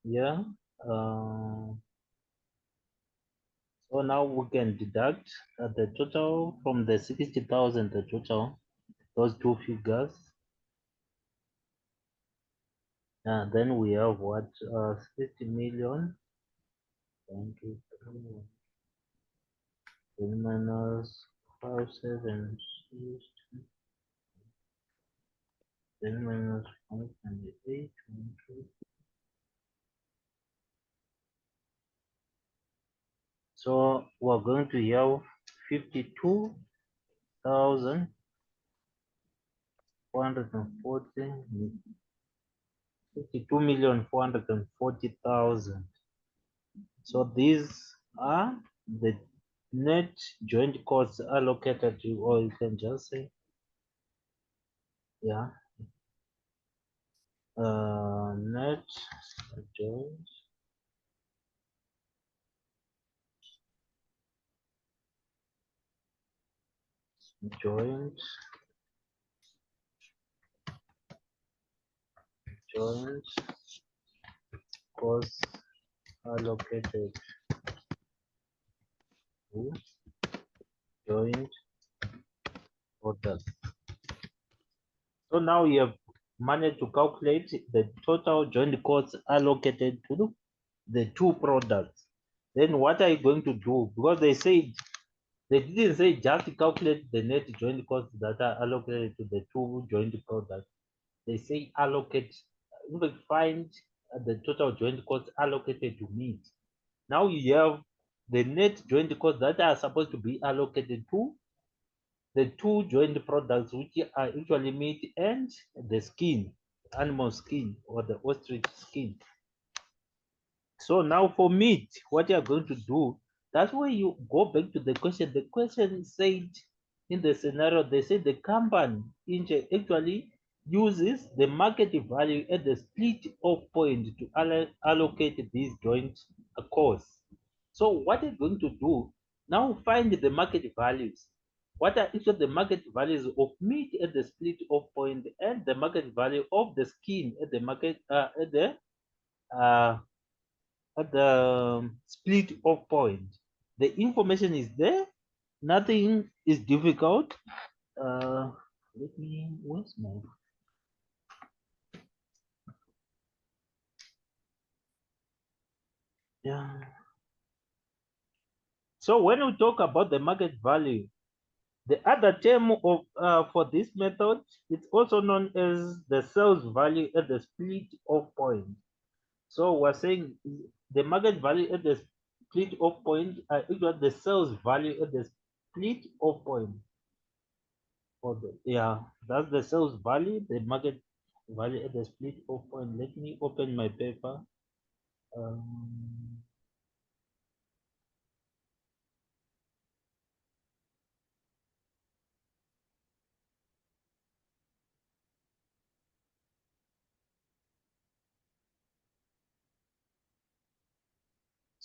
Yeah. Uh, so now we can deduct the total from the 60,000, the total, those two figures. Then we have what? 60 million. 1, 2, 3, then minus 5, 7, 6, then minus 5 and 8, 1, 2. So we're going to have 52,440, 52,440,000. So these are the net joint costs allocated to, or you can just say, yeah, net joint, joint, joint costs allocated to joint products. So now you have managed to calculate the total joint costs allocated to the two products. Then what are you going to do? Because they didn't say just calculate the net joint costs that are allocated to the two joint products. They say allocate, find the total joint costs allocated to meat. Now you have the net joint costs that are supposed to be allocated to the two joint products, which are actually meat and the skin, animal skin or the ostrich skin. So now for meat, what you're going to do, that's why you go back to the question. The question said in the scenario, they say the company actually uses the market value at the split off point to allocate these joint costs. So what you're going to do, now find the market values. What are each of the market values of meat at the split off point and the market value of the skin at the uh, split off point? The information is there. Nothing is difficult. Let me. Where's my? Yeah. So when we talk about the market value, the other term of for this method, it's also known as the sales value at the split off point. So we're saying the market value at the split off point equal the sales value at the split off point. For the, yeah, that's the sales value, the market value at the split off point. Let me open my paper. Um,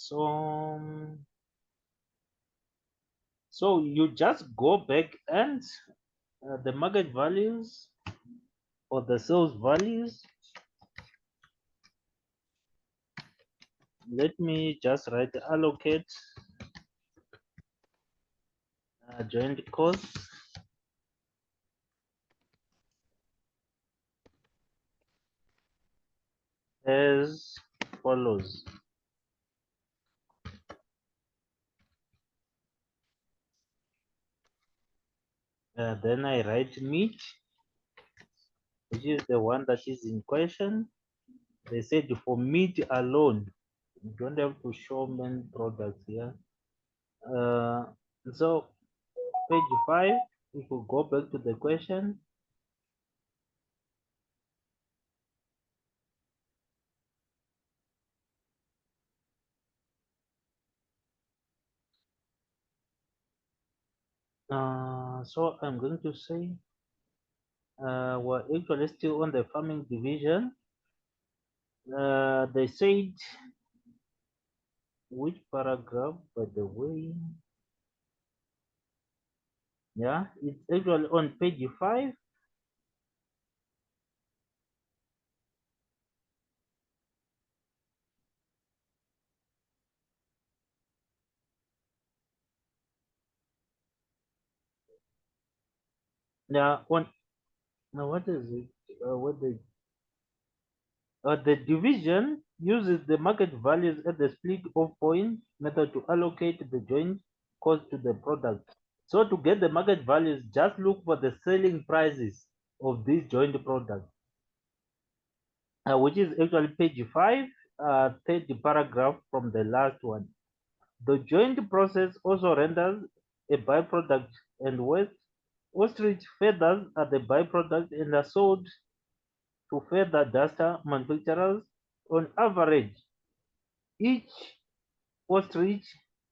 so so you just go back and the market values or the sales values. Let me just write allocate joint costs as follows. Then I write meat, which is the one that is in question. They said for meat alone, you don't have to show many products here. Uh, so page 5, if we go back to the question, so I'm going to say we're actually still on the farming division. They said, which paragraph, by the way? Yeah, it's actually on page 5. Now, on now what is it? What the division uses the market values at the split off point method to allocate the joint cost to the product. So to get the market values, just look for the selling prices of these joint products, which is actually page 5, third paragraph from the last one. The joint process also renders a byproduct, and waste ostrich feathers are the byproduct and are sold to feather duster manufacturers. On average, each ostrich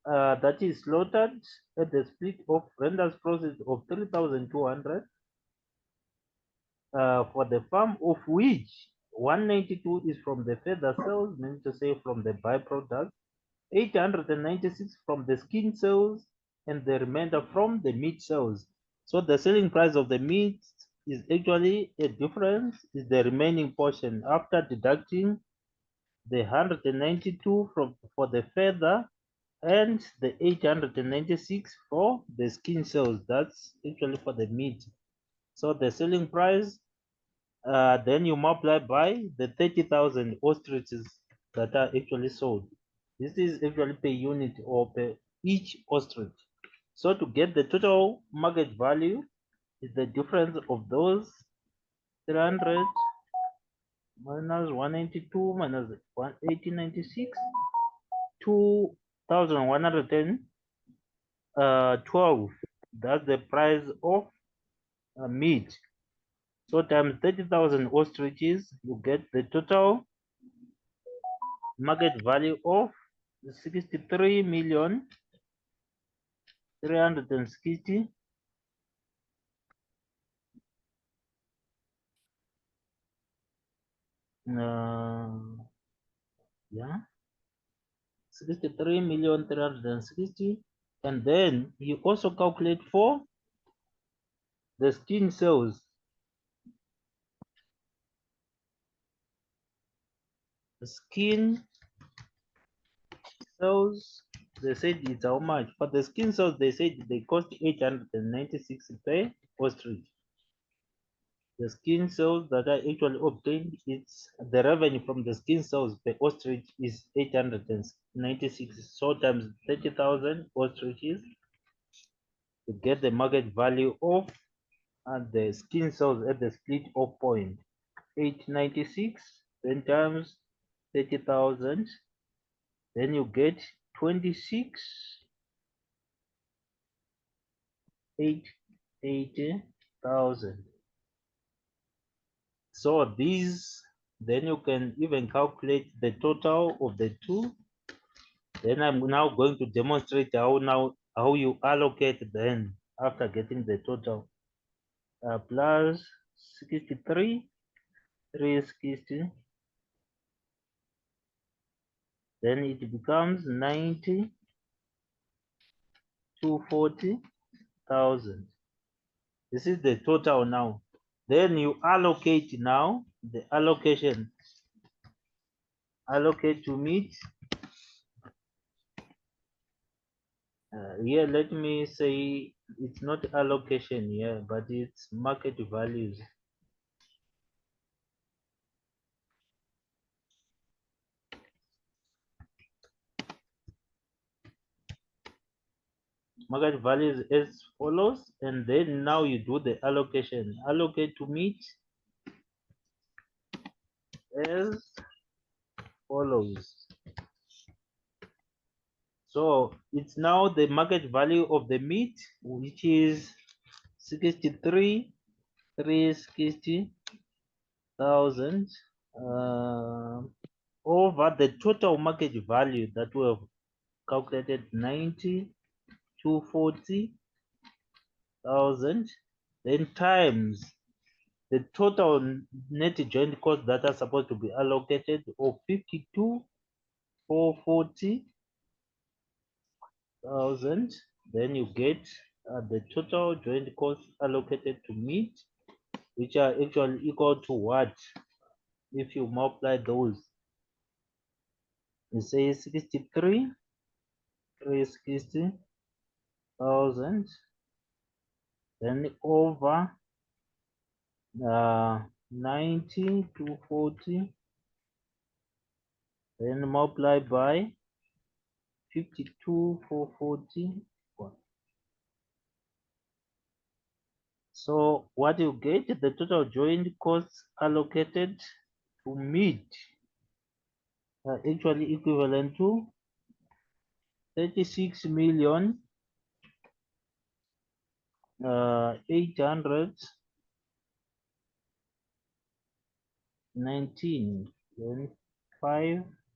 that is slaughtered at the split of renders process of 3,200 for the farm, of which 192 is from the feather cells, meaning to say from the byproduct, 896 from the skin cells, and the remainder from the meat cells. So the selling price of the meat is actually a difference, is the remaining portion after deducting the 192 for the feather and the 896 for the skin cells. That's actually for the meat. So the selling price, then you multiply by the 30,000 ostriches that are actually sold. This is actually per unit or per each ostrich. So to get the total market value is the difference of those 300 minus 192 minus 1896, 2,112. That's the price of meat. So times 30,000 ostriches, you get the total market value of 63,360,000. Yeah, 63,360,000. And then you also calculate for the skin cells. The skin cells, they said it's how much? For the skin cells, they said they cost 896 per ostrich. The skin cells that are actually obtained, it's the revenue from the skin cells per ostrich is 896. So times 30,000 ostriches to get the market value of the skin cells at the split off point. 896, then times 30,000, then you get 26,880,000. So these, then you can even calculate the total of the two. Then I'm now going to demonstrate how you allocate then after getting the total. Plus 63, 360, then it becomes 90, 240,000. This is the total now. Then you allocate now the allocation. Allocate to meat. Here, let me say it's not allocation here, but it's market values. Market values as follows, and then now you do the allocation. Allocate to meat as follows. So it's now the market value of the meat, which is 63,360,000 over the total market value that we have calculated 90,240,000, then times the total net joint cost that are supposed to be allocated of 52,440,000. Then you get the total joint cost allocated to meat, which are actually equal to what? If you multiply those, you say 63,360,000, then over 90 to 40, then multiply by 52 for 40. So what you get, the total joint costs allocated to meet are actually equivalent to 36 million 819 then 574.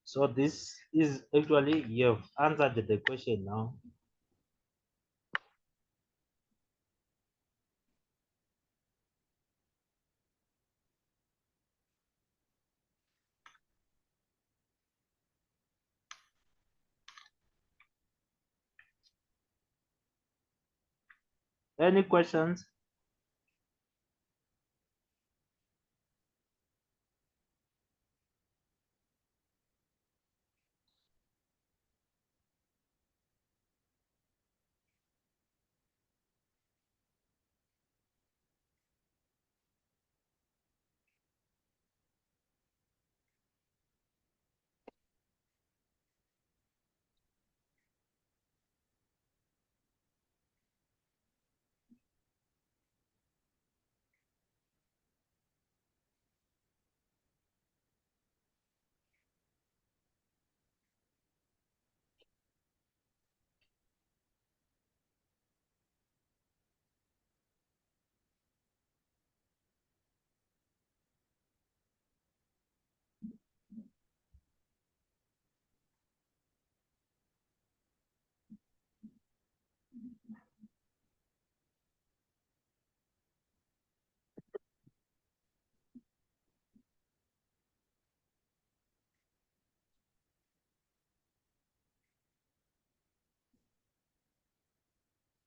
So this is actually, you have answered the question now. Any questions?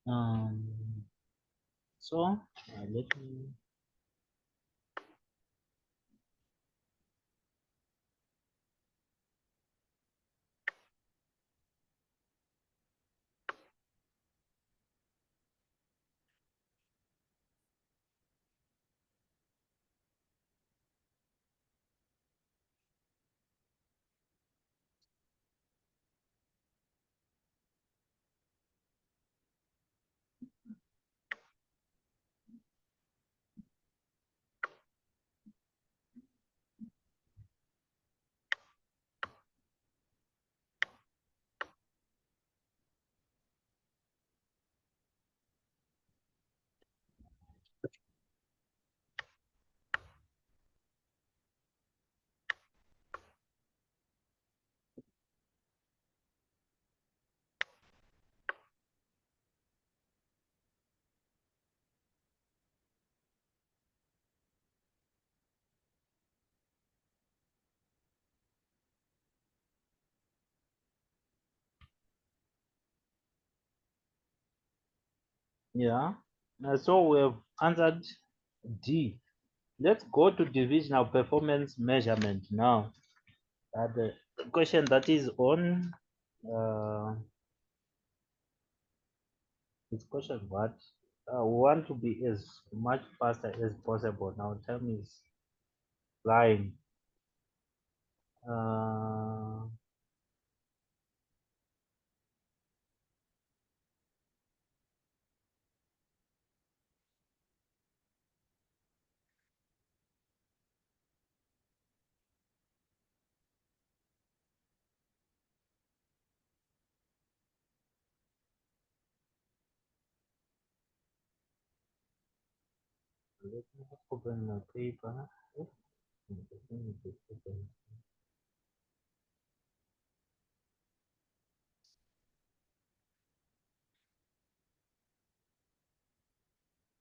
Um, let me. Yeah. So we have answered D. Let's go to divisional performance measurement now. The question that is on this question what? We want to be as much faster as possible. Now time is flying. Uh, Let me open my paper.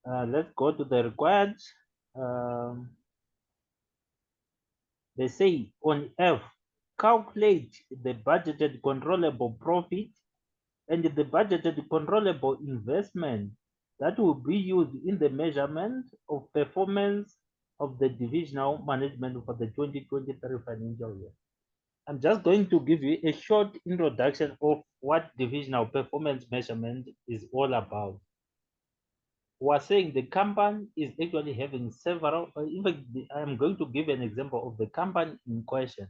Let's go to the required. Um, they say on F, calculate the budgeted controllable profit and the budgeted controllable investment that will be used in the measurement of performance of the divisional management for the 2023 financial year. I'm just going to give you a short introduction of what divisional performance measurement is all about. We're saying the company is actually having several, in fact, I'm going to give an example of the company in question.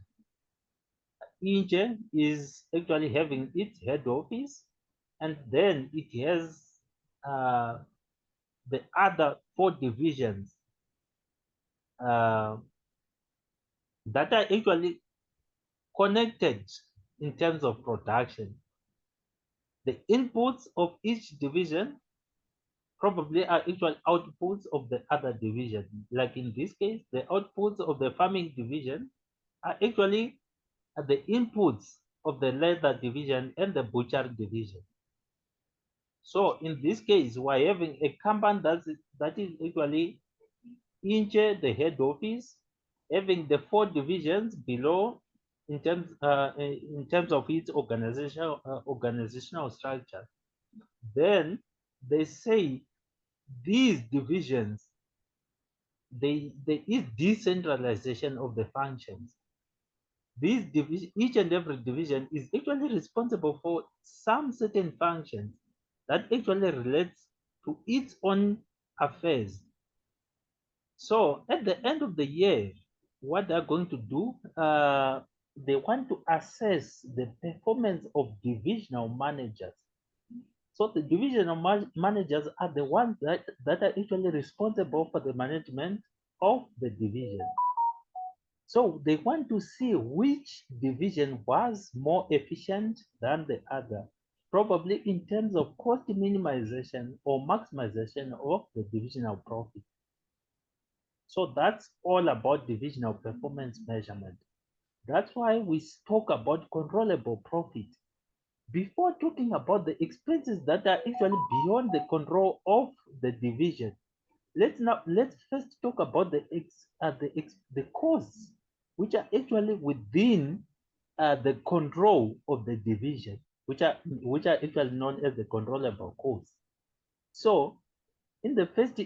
Each is actually having its head office, and then it has uh, the other four divisions uh, that are actually connected in terms of production. The inputs of each division probably are actual outputs of the other division. Like in this case, the outputs of the farming division are actually the inputs of the leather division and the butcher division. So in this case, we're having a company that is actually Inche, the head office, having the four divisions below in terms of its organizational structure. Then they say these divisions, there is decentralization of the functions. Each and every division is actually responsible for some certain functions that actually relates to its own affairs. So at the end of the year, what they're going to do, they want to assess the performance of divisional managers. So the divisional managers are the ones that are actually responsible for the management of the division. So they want to see which division was more efficient than the other, probably in terms of cost minimization or maximization of the divisional profit. So that's all about divisional performance measurement. That's why we talk about controllable profit. Before talking about the expenses that are actually beyond the control of the division, let's first talk about the costs which are actually within the control of the division, which are actually known as the controllable costs. So in the first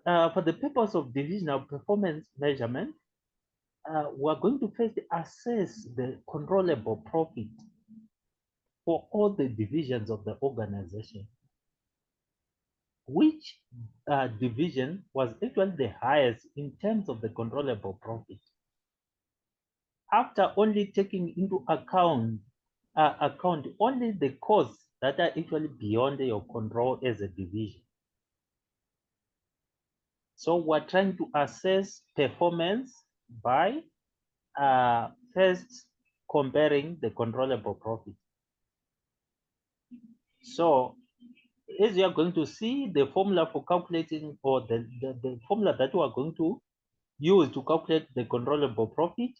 for the purpose of divisional performance measurement, we're going to first assess the controllable profit for all the divisions of the organization. Which division was actually the highest in terms of the controllable profit? After only taking into account only the costs that are actually beyond your control as a division. So we're trying to assess performance by first comparing the controllable profit. So as you are going to see, the formula for calculating, or the formula that we are going to use to calculate the controllable profit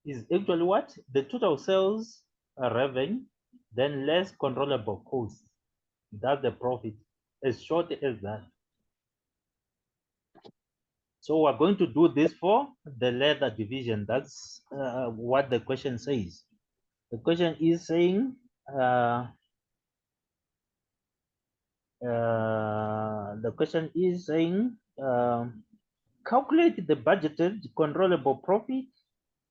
is actually what? The total sales revenue, then less controllable costs. That's the profit, as short as that. So we're going to do this for the leather division. That's what the question says. The question is saying calculate the budgeted controllable profit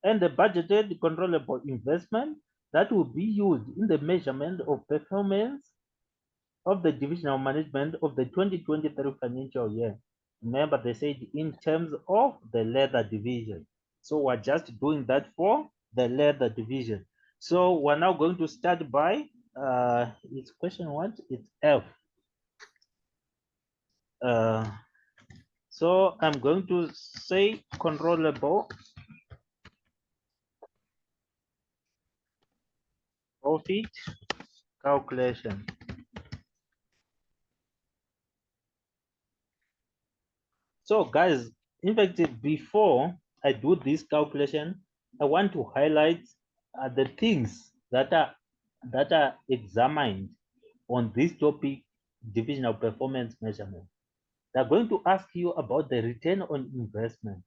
and the budgeted controllable investment that will be used in the measurement of performance of the divisional management of the 2023 financial year. Remember, they said in terms of the leather division. So we're just doing that for the leather division. So we're now going to start by it's question what? It's F. So I'm going to say controllable profit calculation. So guys, in fact, before I do this calculation, I want to highlight the things that are examined on this topic, divisional performance measurement. They're going to ask you about the return on investment.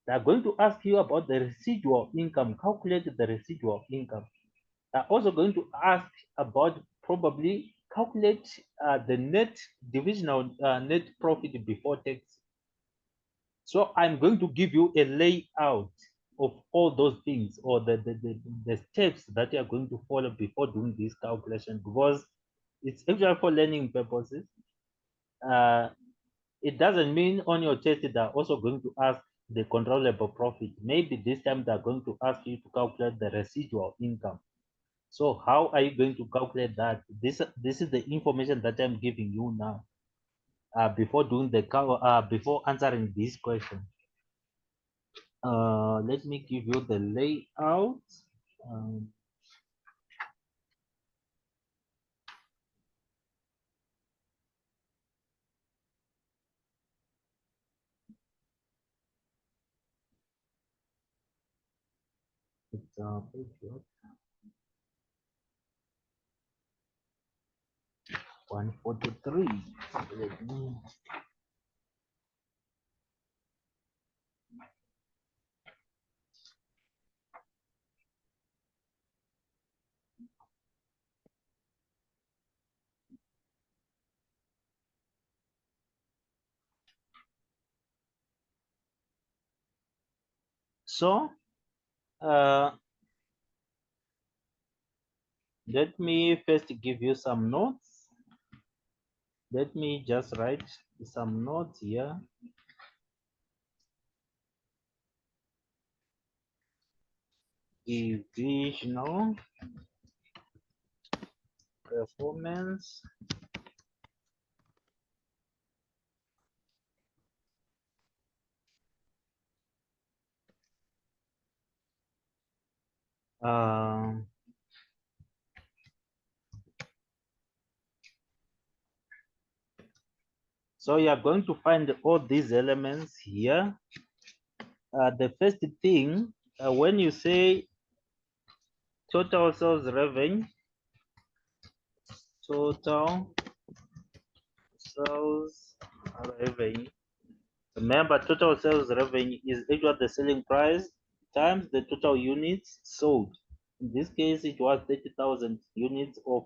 They're going to ask you about the residual income, calculate the residual income. They're also going to ask about probably calculate the net divisional net profit before tax. So I'm going to give you a layout. of all those things, or the steps that you are going to follow before doing this calculation, because it's actually for learning purposes. It doesn't mean on your test they're also going to ask the controllable profit. Maybe this time they're going to ask you to calculate the residual income. So how are you going to calculate that? This is the information that I'm giving you now. Before doing the before answering this question. Let me give you the layout. Um, example 143. Let me. So let me first give you some notes. Let me just write some notes here. Divisional performance um, so you are going to find all these elements here. The first thing, when you say total sales revenue, total sales revenue. Remember, total sales revenue is equal to the selling price times the total units sold. In this case, it was 30,000 units of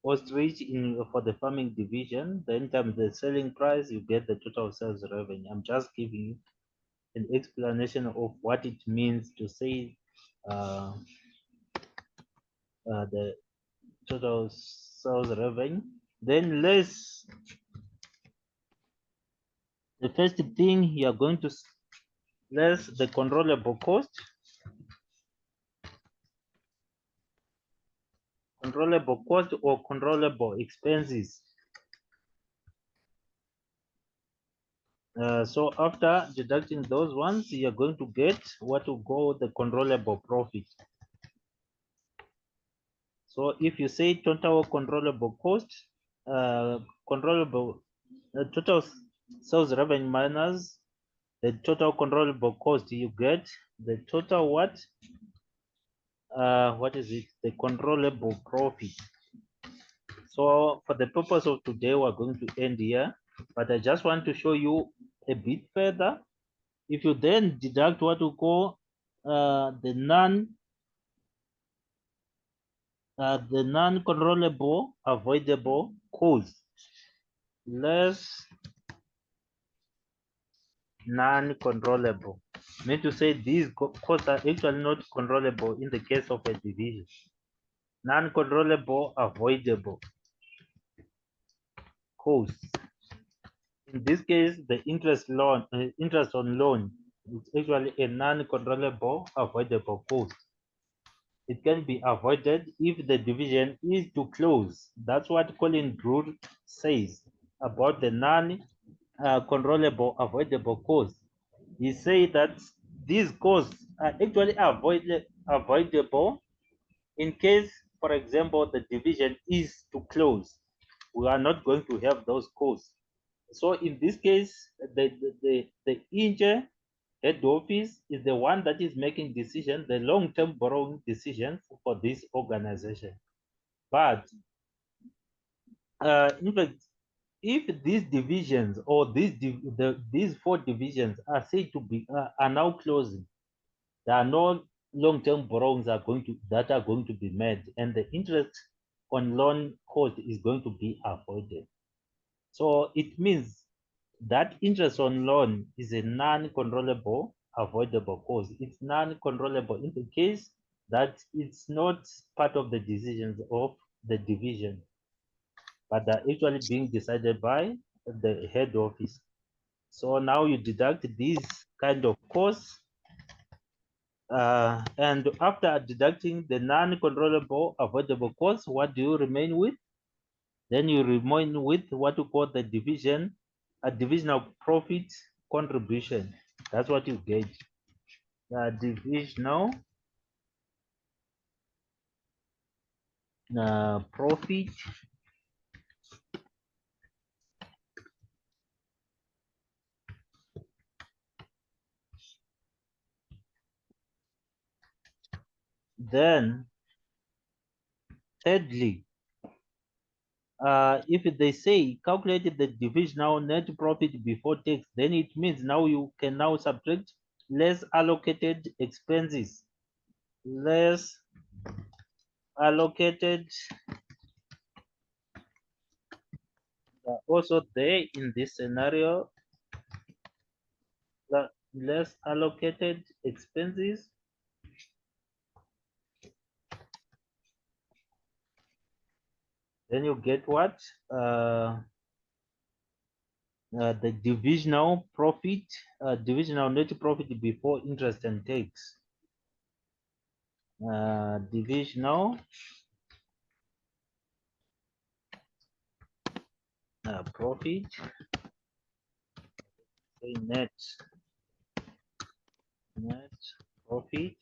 ostrich for the farming division. Then times the selling price, you get the total sales revenue. I'm just giving you an explanation of what it means to say uh, the total sales revenue. Then the first thing you are going to less the controllable cost, or controllable expenses. So after deducting those ones, you're going to get what we call the controllable profit. So if you say total controllable cost, controllable total sales revenue minus the total controllable cost, you get the total what is it? The controllable profit. So for the purpose of today, we're going to end here, but I just want to show you a bit further. If you then deduct what we call the non-controllable avoidable costs, less non-controllable, mean to say these costs are actually not controllable in the case of a division. Non-controllable avoidable costs. In this case, the interest on loan is actually a non-controllable avoidable cost. It can be avoided if the division is to close. That's what Colin Drude says about the non-controllable avoidable costs. He says that these costs are actually avoidable in case, for example, the division is to close. We are not going to have those costs. So in this case, the inter head office is the one that is making decisions, the long-term borrowing decisions for this organization. But in fact, if these divisions or these four divisions are said to be are now closing, there are no long-term borrowings that are going to be made, and the interest on loan cost is going to be avoided. So it means that interest on loan is a non-controllable avoidable costs. It's non-controllable in the case that it's not part of the decisions of the division, but are actually being decided by the head office. So now you deduct these kind of costs, and after deducting the non-controllable avoidable costs, what do you remain with? Then you remain with what you call the divisional profit contribution. That's what you get. Divisional profit then thirdly, if they say calculate the divisional net profit before tax, then it means now you can now subtract less allocated expenses, less allocated also there in this scenario, less allocated expenses, then you get what? The divisional profit, divisional net profit before interest and tax. Divisional profit, say net profit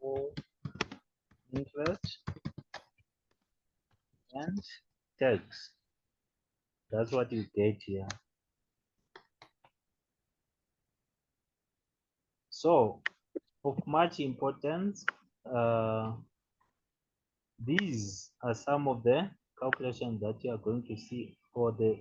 for interest and tax. That's what you get here. So, of much importance, these are some of the calculations that you are going to see for the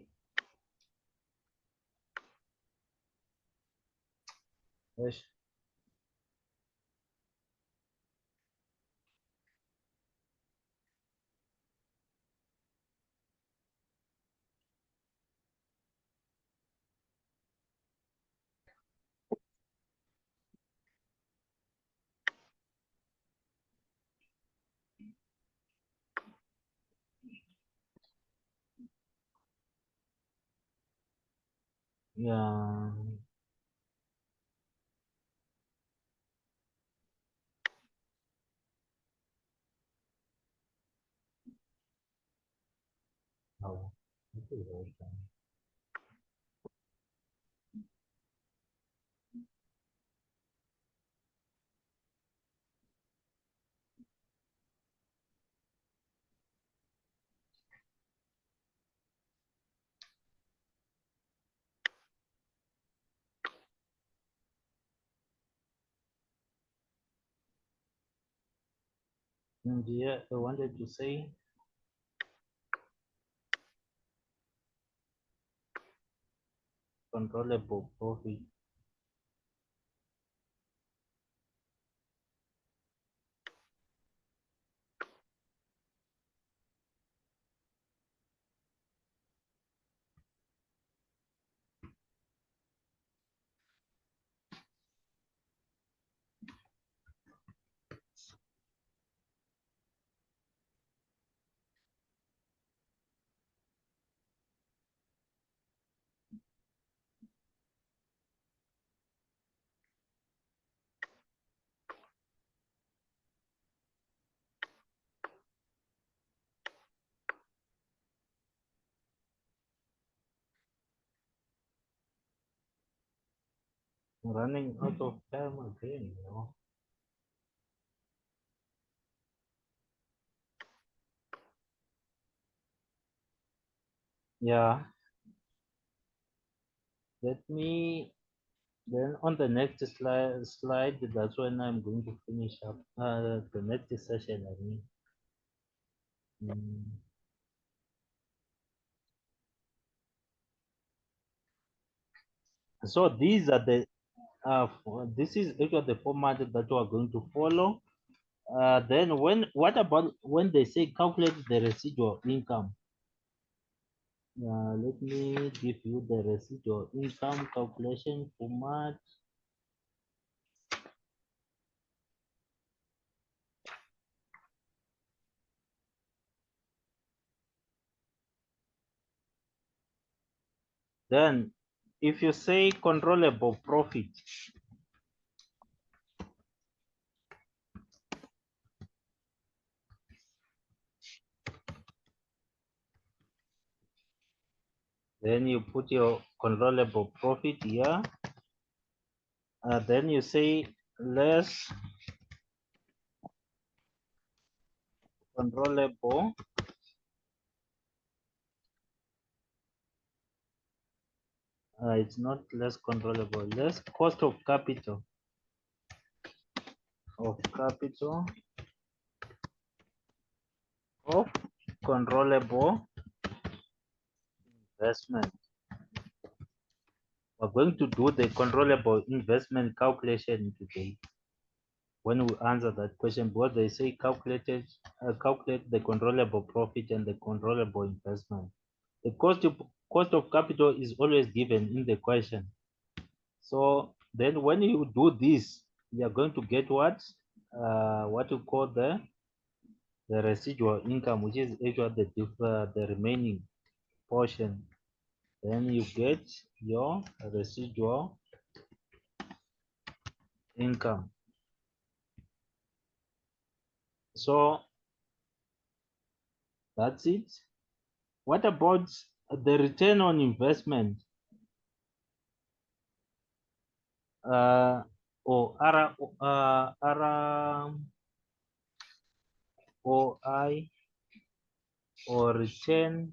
yeah. Oh, okay, okay. And yeah, I wanted to say controllable profit. Running out of time again, you know. Yeah, let me then on the next slide, that's when I'm going to finish up the next session, I mean. Mm. So these are the this is actually the format that we are going to follow. Then what about when they say calculate the residual income? Let me give you the residual income calculation format. Then if you say controllable profit, then you put your controllable profit here. Then you say less controllable it's not less controllable, less cost of capital of controllable investment. We're going to do the controllable investment calculation today when we answer that question, because they say calculate the controllable profit and the controllable investment. The cost of capital is always given in the question. So then when you do this, you are going to get what you call the residual income, which is actually the remaining portion. Then you get your residual income. So that's it. What about the return on investment? Or ROI or return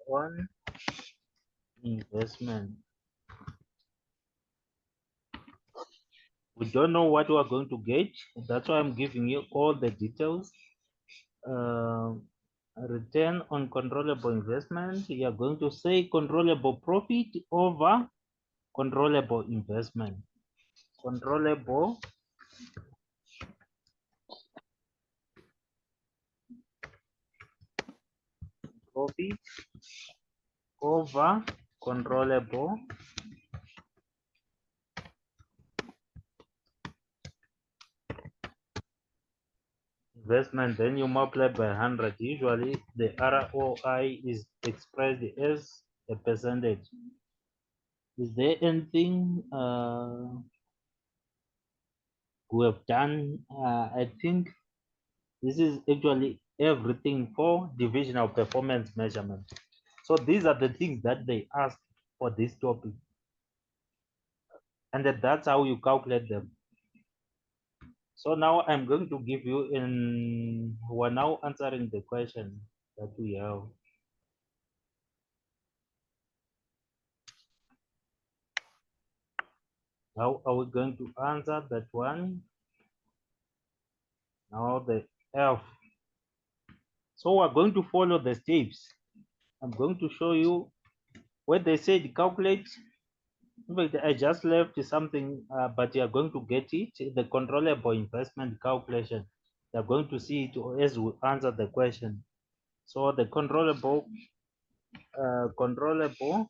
on investment. We don't know what we are going to get. That's why I'm giving you all the details. Return on controllable investment, you are going to say controllable profit over controllable investment. Controllable profit over controllable investment. Then you multiply by 100. Usually the ROI is expressed as a percentage. Is there anything we have done? I think this is actually everything for divisional performance measurement. So these are the things that they ask for this topic. And that's how you calculate them. So now I'm going to give you we're now answering the question that we have. How are we going to answer that one? Now the F. So we're going to follow the steps. I'm going to show you where they said calculate. In fact, I just left something, but you are going to get it. The controllable investment calculation. You're going to see it as we answer the question. So the controllable controllable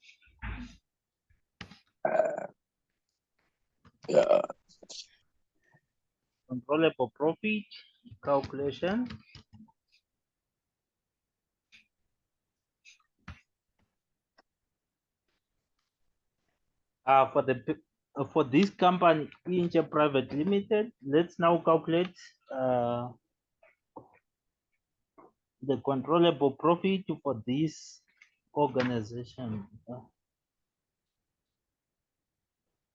profit calculation. For this company, Inter Private Limited, let's now calculate the controllable profit for this organization.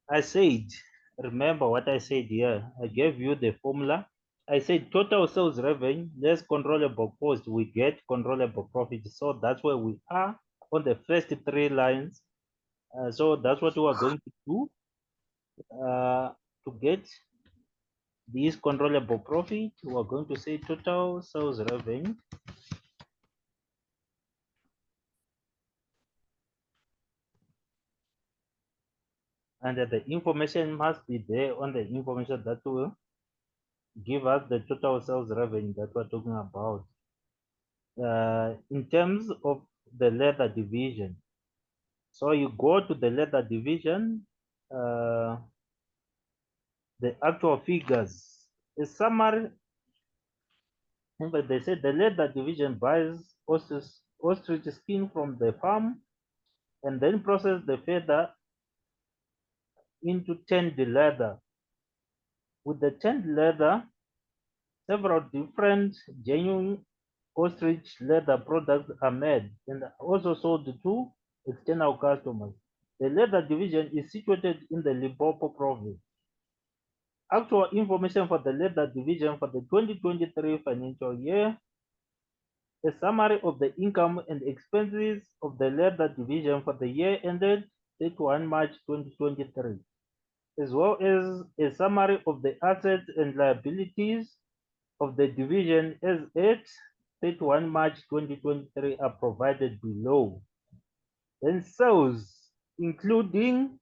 I said, remember what I said here. I gave you the formula. I said total sales revenue less controllable cost, we get controllable profit. So that's where we are on the first three lines. So that's what we are going to do to get this controllable profit. We are going to say total sales revenue and the information must be there on the information that will give us the total sales revenue that we're talking about. In terms of the leather division, so you go to the leather division, the actual figures, a summary. But they said the leather division buys ostrich skin from the farm and then process the feather into tanned leather. With the tanned leather, several different genuine ostrich leather products are made and also sold to external customers. The leather division is situated in the Limpopo province. Actual information for the leather division for the 2023 financial year, a summary of the income and expenses of the leather division for the year ended 31 March 2023, as well as a summary of the assets and liabilities of the division as at 31 March 2023 are provided below. Then sales, including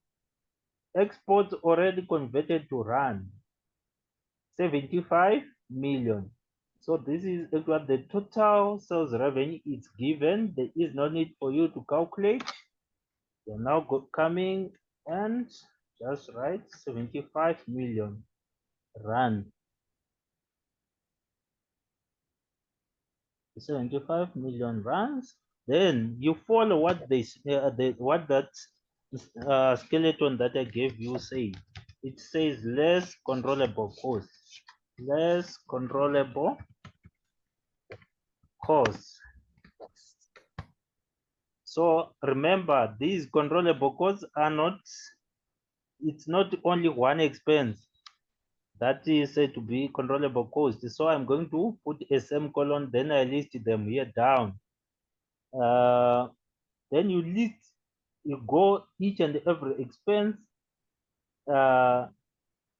exports already converted to rand, 75 million. So this is what the total sales revenue is given. There is no need for you to calculate. You're now coming and just write 75 million rand. 75 million rands. Then you follow what what that skeleton that I gave you say. It says less controllable costs. Less controllable costs. So remember, these controllable costs are not. It's not only one expense that is said to be controllable cost. So I'm going to put a semicolon. Then I list them here down. Then you go each and every expense,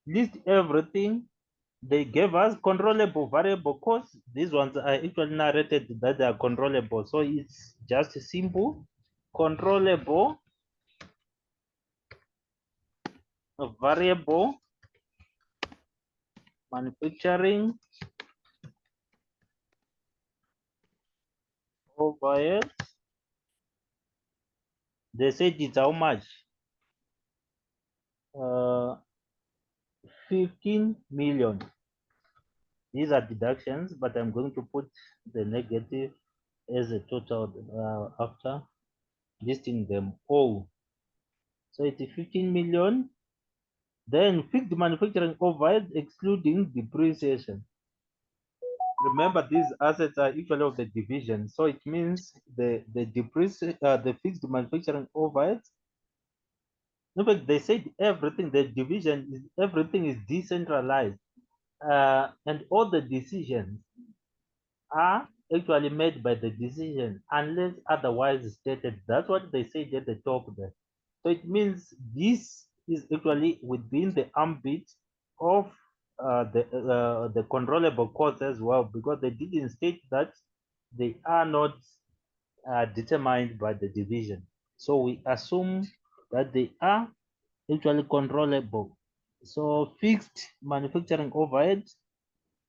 list everything. They gave us controllable variable costs. These ones are actually narrated that they are controllable. So it's just simple controllable variable manufacturing overhead. They said it's how much? 15 million. These are deductions, but I'm going to put the negative as a total after listing them all. So it's 15 million. Then fixed manufacturing overhead excluding depreciation. Remember, these assets are equal of the division, so it means the fixed manufacturing overhead. In fact, they said everything. The division is everything is decentralized, and all the decisions are actually made by the decision unless otherwise stated. That's what they said at the top there. So it means this is actually within the ambit of the controllable costs as well, because they didn't state that they are not determined by the division. So we assume that they are actually controllable. So fixed manufacturing overhead,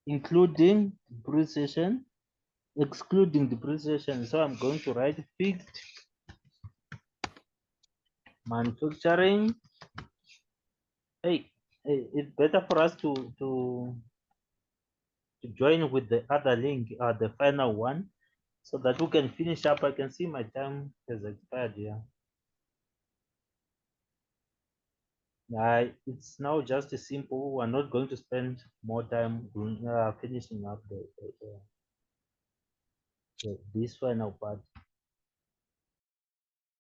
including depreciation, excluding depreciation. So I'm going to write fixed manufacturing. Hey, it's better for us to join with the other link, the final one, so that we can finish up. I can see my time has expired here. It's now just a simple. We're not going to spend more time finishing up this final part.